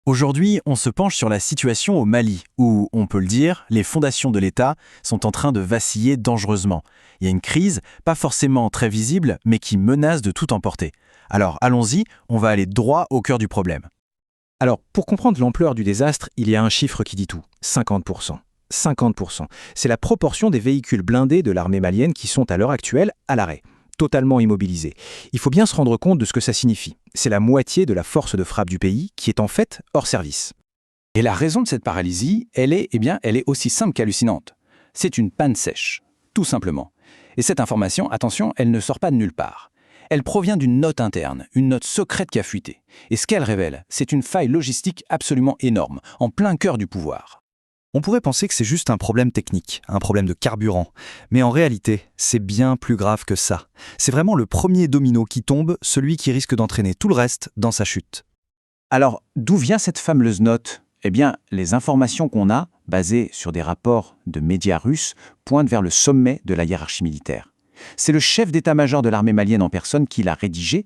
Aujourd'hui, on se penche sur la situation au Mali, où, on peut le dire, les fondations de l'État sont en train de vaciller dangereusement. Il y a une crise, pas forcément très visible, mais qui menace de tout emporter. Alors allons-y, on va aller droit au cœur du problème. Alors, pour comprendre l'ampleur du désastre, il y a un chiffre qui dit tout, 50%. 50%. C'est la proportion des véhicules blindés de l'armée malienne qui sont à l'heure actuelle à l'arrêt, totalement immobilisés. Il faut bien se rendre compte de ce que ça signifie. C'est la moitié de la force de frappe du pays qui est en fait hors service. Et la raison de cette paralysie, elle est aussi simple qu'hallucinante. C'est une panne sèche, tout simplement. Et cette information, attention, elle ne sort pas de nulle part. Elle provient d'une note interne, une note secrète qui a fuité. Et ce qu'elle révèle, c'est une faille logistique absolument énorme, en plein cœur du pouvoir. On pourrait penser que c'est juste un problème technique, un problème de carburant. Mais en réalité, c'est bien plus grave que ça. C'est vraiment le premier domino qui tombe, celui qui risque d'entraîner tout le reste dans sa chute. Alors, d'où vient cette fameuse note ? Eh bien, les informations qu'on a, basées sur des rapports de médias russes, pointent vers le sommet de la hiérarchie militaire. C'est le chef d'état-major de l'armée malienne en personne qui l'a rédigé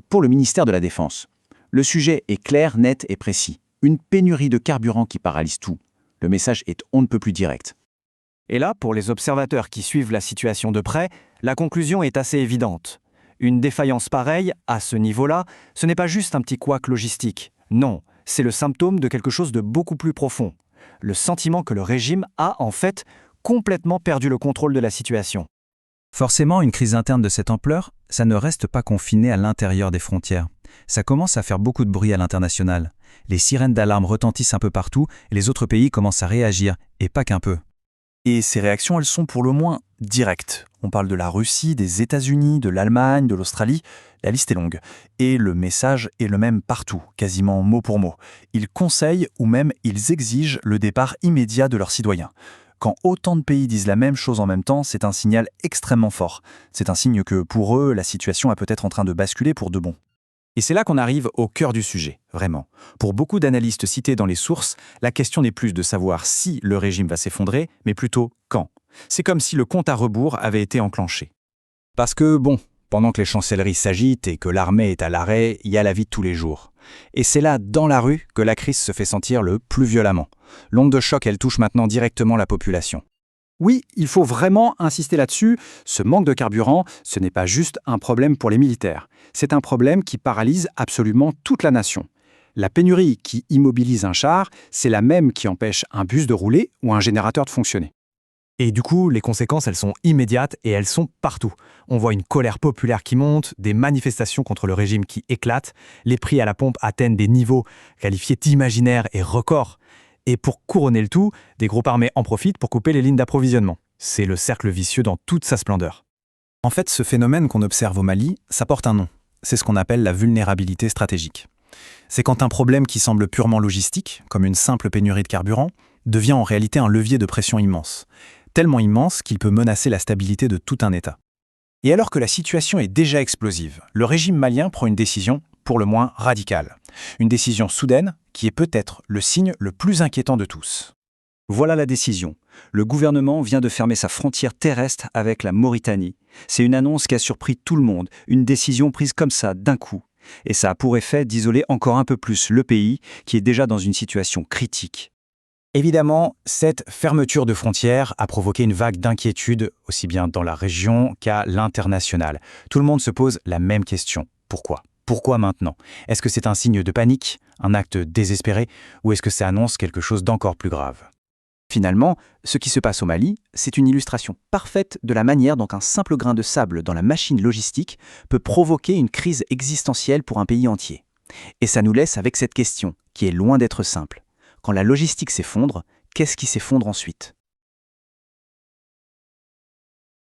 pour le ministère de la Défense. Le sujet est clair, net et précis. Une pénurie de carburant qui paralyse tout. Le message est on ne peut plus direct. Et là, pour les observateurs qui suivent la situation de près, la conclusion est assez évidente. Une défaillance pareille, à ce niveau-là, ce n'est pas juste un petit couac logistique. Non, c'est le symptôme de quelque chose de beaucoup plus profond. Le sentiment que le régime a, en fait, complètement perdu le contrôle de la situation. Forcément, une crise interne de cette ampleur, ça ne reste pas confiné à l'intérieur des frontières. Ça commence à faire beaucoup de bruit à l'international. Les sirènes d'alarme retentissent un peu partout et les autres pays commencent à réagir, et pas qu'un peu. Et ces réactions, elles sont pour le moins directes. On parle de la Russie, des États-Unis, de l'Allemagne, de l'Australie. La liste est longue. Et le message est le même partout, quasiment mot pour mot. Ils conseillent ou même ils exigent le départ immédiat de leurs citoyens. Quand autant de pays disent la même chose en même temps, c'est un signal extrêmement fort. C'est un signe que pour eux, la situation est peut-être en train de basculer pour de bon. Et c'est là qu'on arrive au cœur du sujet, vraiment. Pour beaucoup d'analystes cités dans les sources, la question n'est plus de savoir si le régime va s'effondrer, mais plutôt quand. C'est comme si le compte à rebours avait été enclenché. Parce que, pendant que les chancelleries s'agitent et que l'armée est à l'arrêt, il y a la vie de tous les jours. Et c'est là, dans la rue, que la crise se fait sentir le plus violemment. L'onde de choc, elle touche maintenant directement la population. Oui, il faut vraiment insister là-dessus. Ce manque de carburant, ce n'est pas juste un problème pour les militaires. C'est un problème qui paralyse absolument toute la nation. La pénurie qui immobilise un char, c'est la même qui empêche un bus de rouler ou un générateur de fonctionner. Et du coup, les conséquences, elles sont immédiates et elles sont partout. On voit une colère populaire qui monte, des manifestations contre le régime qui éclatent, les prix à la pompe atteignent des niveaux qualifiés d'imaginaires et records. Et pour couronner le tout, des groupes armés en profitent pour couper les lignes d'approvisionnement. C'est le cercle vicieux dans toute sa splendeur. En fait, ce phénomène qu'on observe au Mali, ça porte un nom. C'est ce qu'on appelle la vulnérabilité stratégique. C'est quand un problème qui semble purement logistique, comme une simple pénurie de carburant, devient en réalité un levier de pression immense. Tellement immense qu'il peut menacer la stabilité de tout un État. Et alors que la situation est déjà explosive, le régime malien prend une décision, pour le moins radicale. Une décision soudaine qui est peut-être le signe le plus inquiétant de tous. Voilà la décision. Le gouvernement vient de fermer sa frontière terrestre avec la Mauritanie. C'est une annonce qui a surpris tout le monde, une décision prise comme ça, d'un coup. Et ça a pour effet d'isoler encore un peu plus le pays, qui est déjà dans une situation critique. Évidemment, cette fermeture de frontières a provoqué une vague d'inquiétude, aussi bien dans la région qu'à l'international. Tout le monde se pose la même question. Pourquoi ? Pourquoi maintenant ? Est-ce que c'est un signe de panique, un acte désespéré, ou est-ce que ça annonce quelque chose d'encore plus grave ? Finalement, ce qui se passe au Mali, c'est une illustration parfaite de la manière dont un simple grain de sable dans la machine logistique peut provoquer une crise existentielle pour un pays entier. Et ça nous laisse avec cette question, qui est loin d'être simple. Quand la logistique s'effondre, qu'est-ce qui s'effondre ensuite ?